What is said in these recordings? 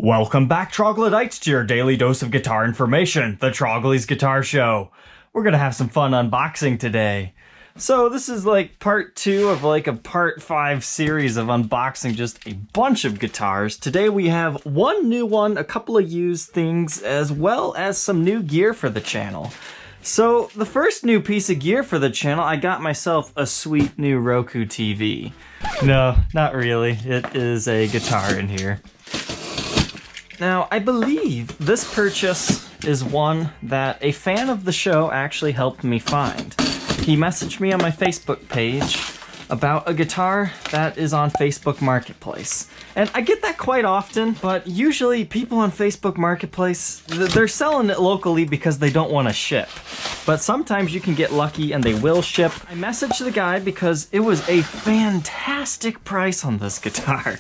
Welcome back, Troglodytes, to your daily dose of guitar information, the Trogly's Guitar Show. We're gonna have some fun unboxing today. So this is like part 2 of like a part 5 series of unboxing just a bunch of guitars. Today we have one new one, a couple of used things, as well as some new gear for the channel. So the first new piece of gear for the channel, I got myself a sweet new Roku TV. No, not really. It is a guitar in here. Now, I believe this purchase is one that a fan of the show actually helped me find. He messaged me on my Facebook page about a guitar that is on Facebook Marketplace. And I get that quite often, but usually people on Facebook Marketplace, they're selling it locally because they don't want to ship. But sometimes you can get lucky and they will ship. I messaged the guy because it was a fantastic price on this guitar.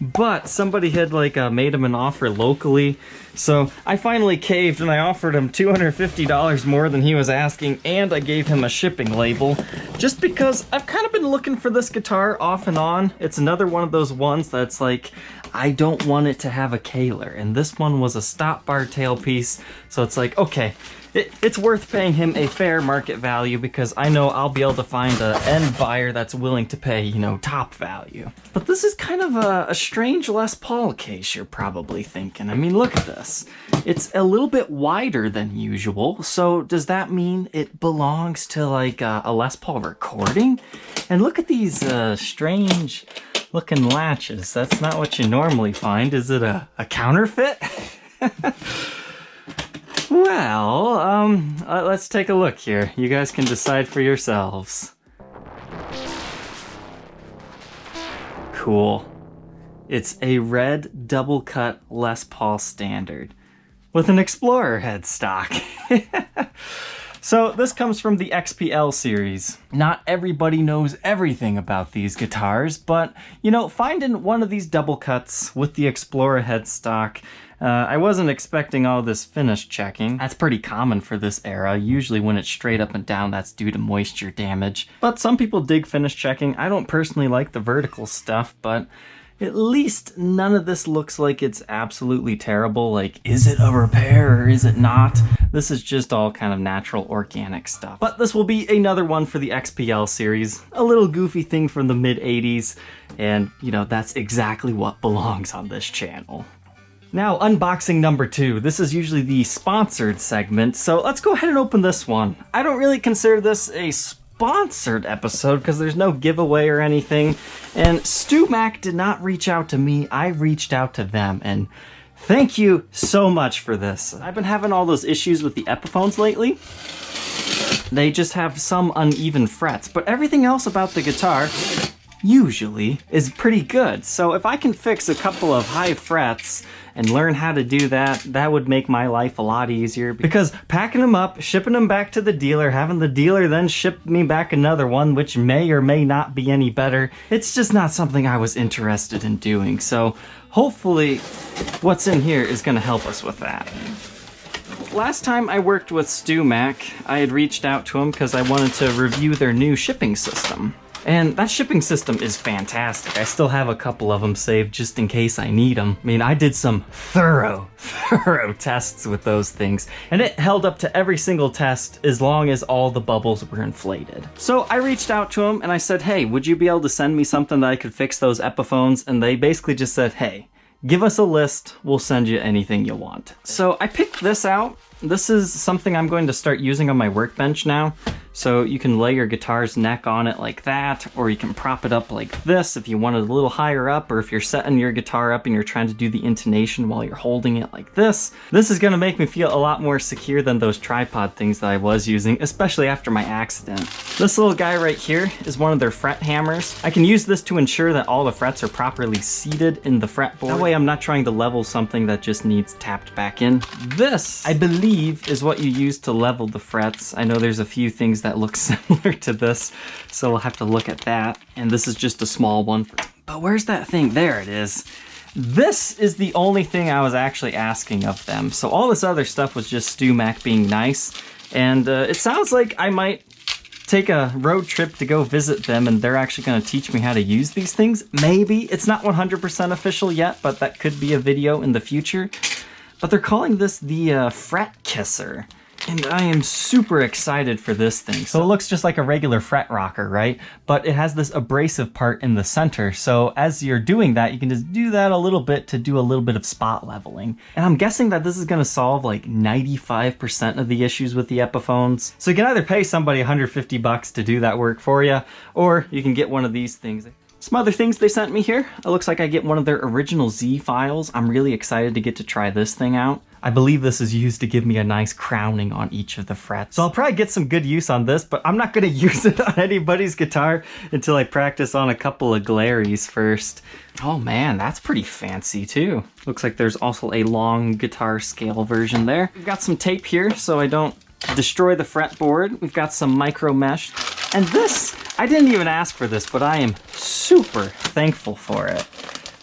But somebody had made him an offer locally. So I finally caved and I offered him $250 more than he was asking, and I gave him a shipping label just because I've kind of been looking for this guitar off and on. It's another one of those ones that's like, I don't want it to have a Kaler, and this one was a stop bar tailpiece, so it's like, okay, it's worth paying him a fair market value because I know I'll be able to find an end buyer that's willing to pay, you know, top value. But this is kind of a strange Les Paul case, you're probably thinking. I mean, look at this. It's a little bit wider than usual, so does that mean it belongs to like a Les Paul recording? And look at these strange looking latches. That's not what you normally find. Is it a counterfeit? Well, let's take a look here. You guys can decide for yourselves. Cool. It's a red double-cut Les Paul Standard with an Explorer headstock. So this comes from the XPL series. Not everybody knows everything about these guitars, but you know, finding one of these double cuts with the Explorer headstock, I wasn't expecting all this finish checking. That's pretty common for this era. Usually when it's straight up and down, that's due to moisture damage. But some people dig finish checking. I don't personally like the vertical stuff, but at least none of this looks like it's absolutely terrible. Like, is it a repair or is it not? This is just all kind of natural, organic stuff. But this will be another one for the XPL series. A little goofy thing from the mid-80s. And, you know, that's exactly what belongs on this channel. Now, unboxing number 2. This is usually the sponsored segment, so let's go ahead and open this one. I don't really consider this a sponsored episode because there's no giveaway or anything, and StewMac did not reach out to me. I reached out to them, and thank you so much for this. I've been having all those issues with the Epiphones lately. They just have some uneven frets, but everything else about the guitar usually is pretty good. So if I can fix a couple of high frets and learn how to do that, that would make my life a lot easier, because packing them up, shipping them back to the dealer, having the dealer then ship me back another one, which may or may not be any better, it's just not something I was interested in doing. So hopefully what's in here is going to help us with that. Last time I worked with StewMac, I had reached out to them because I wanted to review their new shipping system. And that shipping system is fantastic. I still have a couple of them saved just in case I need them. I mean, I did some thorough tests with those things, and it held up to every single test as long as all the bubbles were inflated. So I reached out to them and I said, hey, would you be able to send me something that I could fix those Epiphones? And they basically just said, hey, give us a list, we'll send you anything you want. So I picked this out. This is something I'm going to start using on my workbench now. So you can lay your guitar's neck on it like that, or you can prop it up like this if you want it a little higher up, or if you're setting your guitar up and you're trying to do the intonation while you're holding it like this. This is gonna make me feel a lot more secure than those tripod things that I was using, especially after my accident. This little guy right here is one of their fret hammers. I can use this to ensure that all the frets are properly seated in the fretboard. That way I'm not trying to level something that just needs tapped back in. This, I believe, is what you use to level the frets. I know there's a few things that look similar to this, so we'll have to look at that. And this is just a small one. But where's that thing? There it is. This is the only thing I was actually asking of them. So all this other stuff was just StewMac being nice. And it sounds like I might take a road trip to go visit them, and they're actually going to teach me how to use these things. Maybe. It's not 100% official yet, but that could be a video in the future. But they're calling this the Fret Kisser. And I am super excited for this thing. So it looks just like a regular fret rocker, right? But it has this abrasive part in the center. So as you're doing that, you can just do that a little bit to do a little bit of spot leveling. And I'm guessing that this is gonna solve like 95% of the issues with the Epiphones. So you can either pay somebody 150 bucks to do that work for you, or you can get one of these things. Some other things they sent me here. It looks like I get one of their original Z files. I'm really excited to get to try this thing out. I believe this is used to give me a nice crowning on each of the frets. So I'll probably get some good use on this, but I'm not gonna use it on anybody's guitar until I practice on a couple of Glaries first. Oh man, that's pretty fancy too. Looks like there's also a long guitar scale version there. We've got some tape here so I don't destroy the fretboard. We've got some micro mesh. And this, I didn't even ask for this, but I am super thankful for it.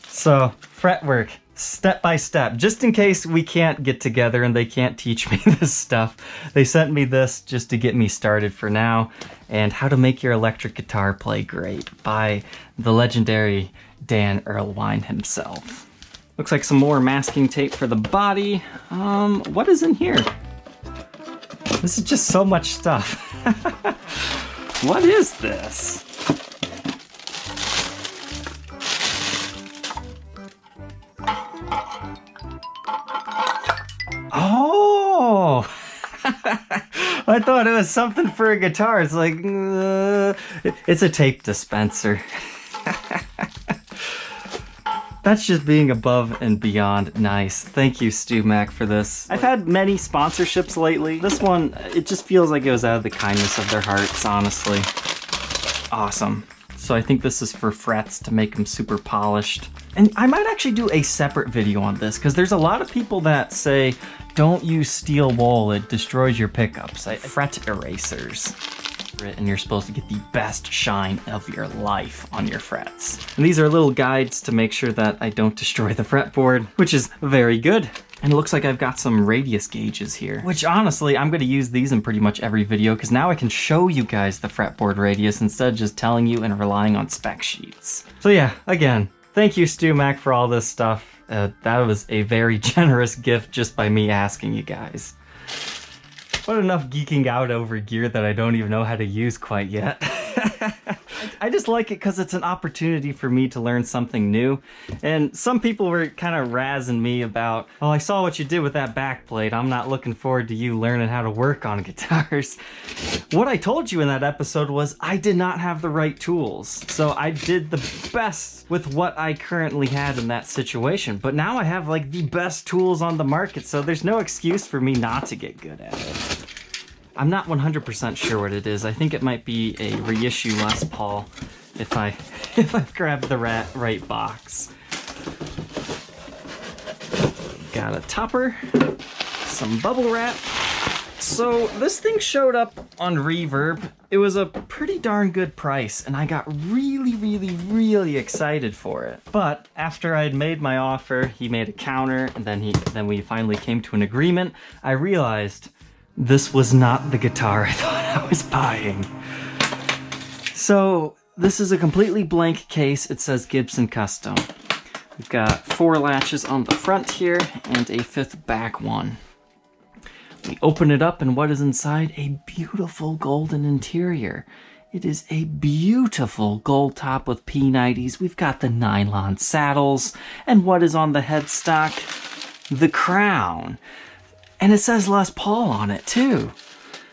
So, fretwork. Step by step, just in case we can't get together and they can't teach me this stuff. They sent me this just to get me started for now. And How to Make Your Electric Guitar Play Great by the legendary Dan Erlewine himself. Looks like some more masking tape for the body. What is in here? This is just so much stuff. What is this? Oh! I thought it was something for a guitar. It's like, it's a tape dispenser. That's just being above and beyond nice. Thank you, StewMac, for this. I've had many sponsorships lately. This one, it just feels like it was out of the kindness of their hearts, honestly. Awesome. So I think this is for frets to make them super polished. And I might actually do a separate video on this, because there's a lot of people that say, don't use steel wool, it destroys your pickups. Fret erasers. And you're supposed to get the best shine of your life on your frets. And these are little guides to make sure that I don't destroy the fretboard, which is very good. And it looks like I've got some radius gauges here, which honestly, I'm going to use these in pretty much every video because now I can show you guys the fretboard radius instead of just telling you and relying on spec sheets. So yeah, again, thank you, StewMac, for all this stuff. That was a very generous gift just by me asking you guys. What enough geeking out over gear that I don't even know how to use quite yet. I just like it because it's an opportunity for me to learn something new. And some people were kind of razzing me about, oh, I saw what you did with that backplate. I'm not looking forward to you learning how to work on guitars. What I told you in that episode was I did not have the right tools. So I did the best with what I currently had in that situation. But now I have like the best tools on the market, so there's no excuse for me not to get good at it. I'm not 100% sure what it is. I think it might be a reissue Les Paul if I grab the right box. Got a topper, some bubble wrap. So this thing showed up on Reverb. It was a pretty darn good price, and I got really excited for it. But after I'd made my offer, he made a counter, and then we finally came to an agreement. I realized this was not the guitar I thought I was buying. So this is a completely blank case. It says Gibson Custom. We've got 4 latches on the front here and a 5th back one. We open it up, and what is inside? A beautiful golden interior. It is a beautiful gold top with P90s. We've got the nylon saddles. And what is on the headstock? The crown. And it says Les Paul on it too.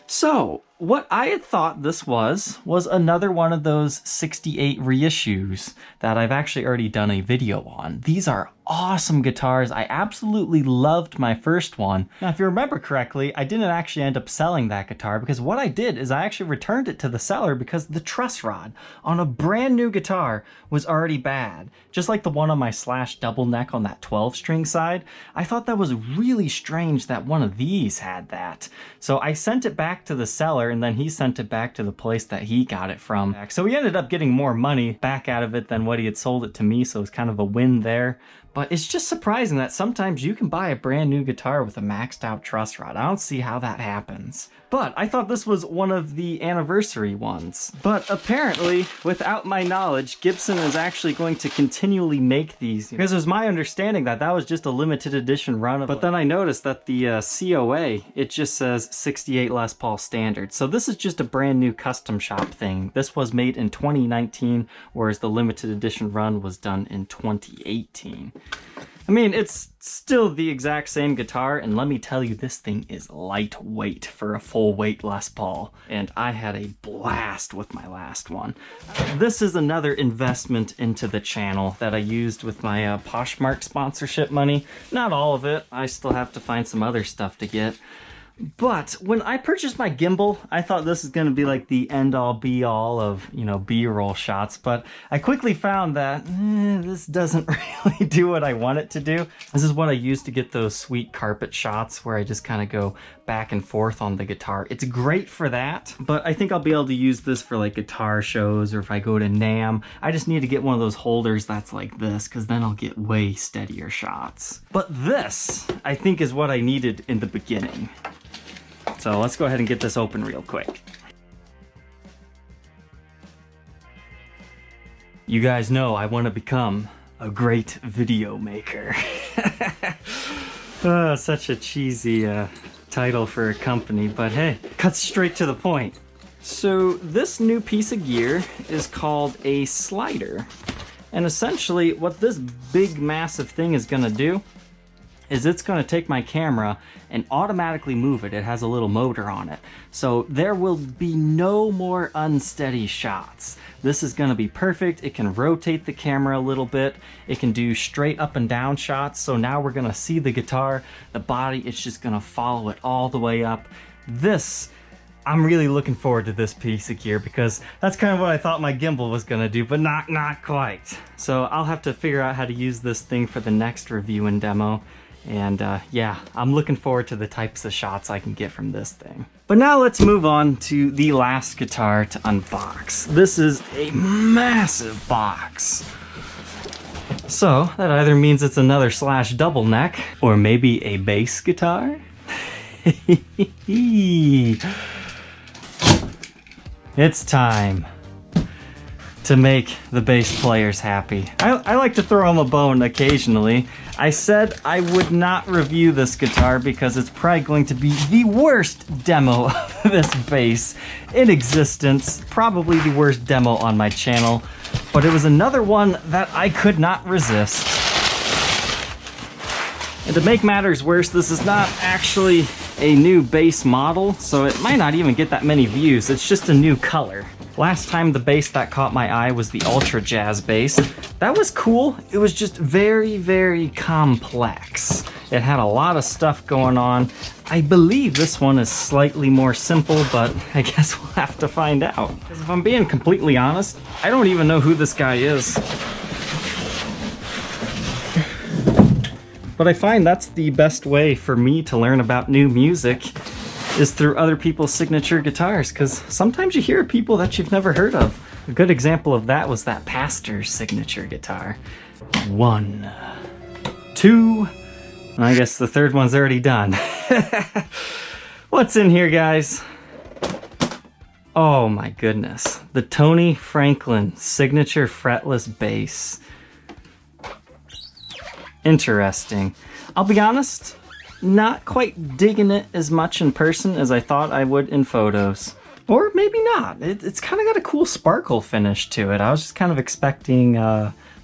So what I had thought this was another one of those 68 reissues that I've actually already done a video on. These are awesome guitars. I absolutely loved my first one. Now, if you remember correctly, I didn't actually end up selling that guitar because what I did is I actually returned it to the seller because the truss rod on a brand new guitar was already bad. Just like the one on my Slash double neck on that 12-string side. I thought that was really strange that one of these had that. So I sent it back to the seller, and then he sent it back to the place that he got it from. So he ended up getting more money back out of it than what he had sold it to me, so it was kind of a win there. But it's just surprising that sometimes you can buy a brand new guitar with a maxed out truss rod. I don't see how that happens. But I thought this was one of the anniversary ones. But apparently, without my knowledge, Gibson is actually going to continually make these. Because it was my understanding that that was just a limited edition run. But then I noticed that the COA, it just says 68 Les Paul standard. So this is just a brand new custom shop thing. This was made in 2019, whereas the limited edition run was done in 2018. I mean, it's still the exact same guitar, and let me tell you, this thing is lightweight for a full weight Les Paul, and I had a blast with my last one. This is another investment into the channel that I used with my Poshmark sponsorship money. Not all of it, I still have to find some other stuff to get. But when I purchased my gimbal, I thought this is going to be like the end-all be-all of, you know, B-roll shots. But I quickly found that this doesn't really do what I want it to do. This is what I use to get those sweet carpet shots where I just kind of go back and forth on the guitar. It's great for that, but I think I'll be able to use this for like guitar shows or if I go to NAMM. I just need to get one of those holders that's like this, because then I'll get way steadier shots. But this, I think, is what I needed in the beginning. So let's go ahead and get this open real quick. You guys know I want to become a great video maker. Oh, such a cheesy title for a company, but hey, cut straight to the point. So this new piece of gear is called a slider. And essentially what this big massive thing is gonna do is it's going to take my camera and automatically move it. It has a little motor on it. So there will be no more unsteady shots. This is going to be perfect. It can rotate the camera a little bit. It can do straight up and down shots. So now we're going to see the guitar, the body, it's just going to follow it all the way up. I'm really looking forward to this piece of gear because that's kind of what I thought my gimbal was gonna do, but not quite. So I'll have to figure out how to use this thing for the next review and demo. And yeah, I'm looking forward to the types of shots I can get from this thing. But now let's move on to the last guitar to unbox. This is a massive box. So that either means it's another slash double neck, or maybe a bass guitar. It's time to make the bass players happy. I like to throw them a bone occasionally. I said I would not review this guitar because it's probably going to be the worst demo of this bass in existence. Probably the worst demo on my channel, but it was another one that I could not resist. And to make matters worse, this is not actually a new bass model, so it might not even get that many views. It's just a new color. Last time the bass that caught my eye was the Ultra Jazz bass. That was cool. It was just very, very complex. It had a lot of stuff going on. I believe this one is slightly more simple, but I guess we'll have to find out. Because if I'm being completely honest, I don't even know who this guy is. But I find that's the best way for me to learn about new music is through other people's signature guitars, because sometimes you hear people that you've never heard of. A good example of that was that Pastor's signature guitar. 1, 2, I guess the third one's already done. What's in here, guys? Oh my goodness. The Tony Franklin signature fretless bass. Interesting. I'll be honest, not quite digging it as much in person as I thought I would in photos. Or maybe not. It's kind of got a cool sparkle finish to it. I was just kind of expecting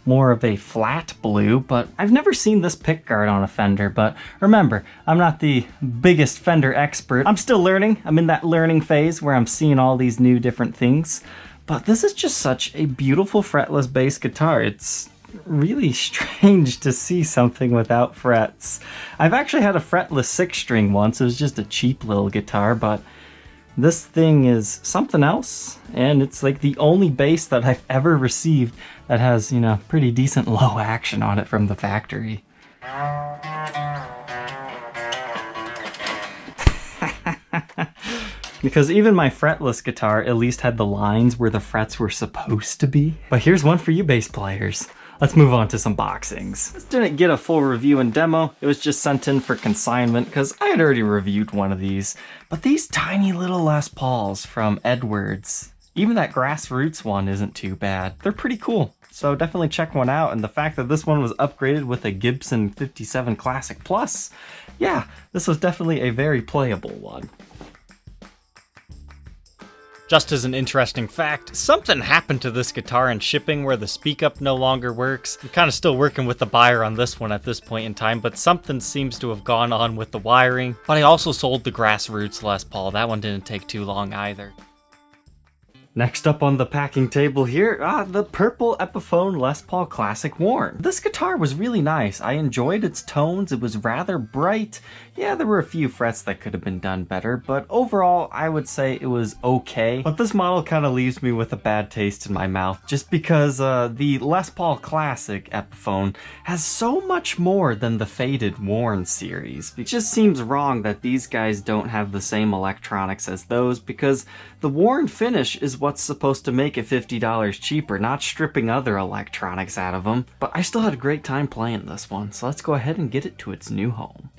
more of a flat blue, but I've never seen this pickguard on a Fender. But remember, I'm not the biggest Fender expert. I'm still learning. I'm in that learning phase where I'm seeing all these new different things. But this is just such a beautiful fretless bass guitar. It's really strange to see something without frets. I've actually had a fretless 6-string once. It was just a cheap little guitar, but this thing is something else, and it's like the only bass that I've ever received that has, you know, pretty decent low action on it from the factory. Because even my fretless guitar at least had the lines where the frets were supposed to be. But here's one for you bass players. let's move on to some boxings. This didn't get a full review and demo, it was just sent in for consignment because I had already reviewed one of these. But these tiny little Les Pauls from Edwards, even that grassroots one isn't too bad. They're pretty cool, so definitely check one out. And the fact that this one was upgraded with a Gibson 57 Classic Plus, yeah, this was definitely a very playable one. Just as an interesting fact, something happened to this guitar in shipping where the speak-up no longer works. I'm kind of still working with the buyer on this one at this point in time, but something seems to have gone on with the wiring. But I also sold the Grassroots Les Paul. That one didn't take too long either. Next up on the packing table here, the purple Epiphone Les Paul Classic Worn. This guitar was really nice. I enjoyed its tones. It was rather bright. Yeah, there were a few frets that could have been done better, but overall, I would say it was okay. But this model kind of leaves me with a bad taste in my mouth, just because the Les Paul Classic Epiphone has so much more than the faded Worn series. It just seems wrong that these guys don't have the same electronics as those, because the Worn finish is what's supposed to make it $50 cheaper, not stripping other electronics out of them. But I still had a great time playing this one, so let's go ahead and get it to its new home.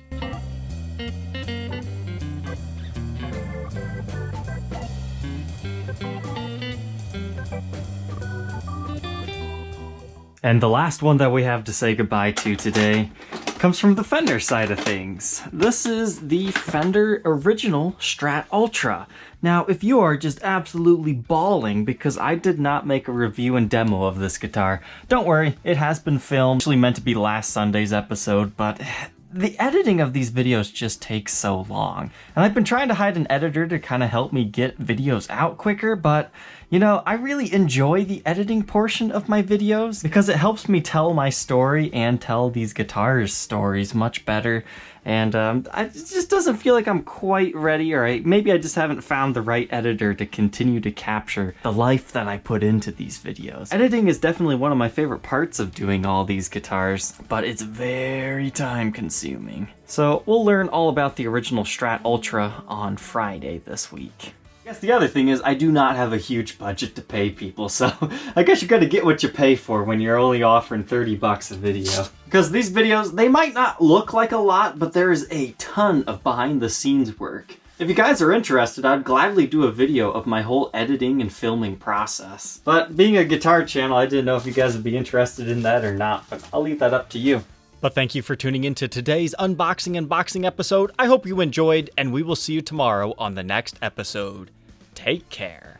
And the last one that we have to say goodbye to today comes from the Fender side of things. This is the Fender Original Strat Ultra. Now, if you are just absolutely bawling because I did not make a review and demo of this guitar, don't worry, it has been filmed. Actually meant to be last Sunday's episode, but the editing of these videos just takes so long. And I've been trying to hide an editor to kind of help me get videos out quicker, but you know, I really enjoy the editing portion of my videos because it helps me tell my story and tell these guitars' stories much better. And it just doesn't feel like I'm quite ready, or maybe I just haven't found the right editor to continue to capture the life that I put into these videos. Editing is definitely one of my favorite parts of doing all these guitars, but it's very time consuming. So we'll learn all about the original Strat Ultra on Friday this week. I guess the other thing is I do not have a huge budget to pay people, so I guess you gotta get what you pay for when you're only offering 30 bucks a video. Because these videos, they might not look like a lot, but there is a ton of behind the scenes work. If you guys are interested, I'd gladly do a video of my whole editing and filming process. But being a guitar channel, I didn't know if you guys would be interested in that or not, but I'll leave that up to you. But thank you for tuning into today's unboxing and boxing episode. I hope you enjoyed, and we will see you tomorrow on the next episode. Take care.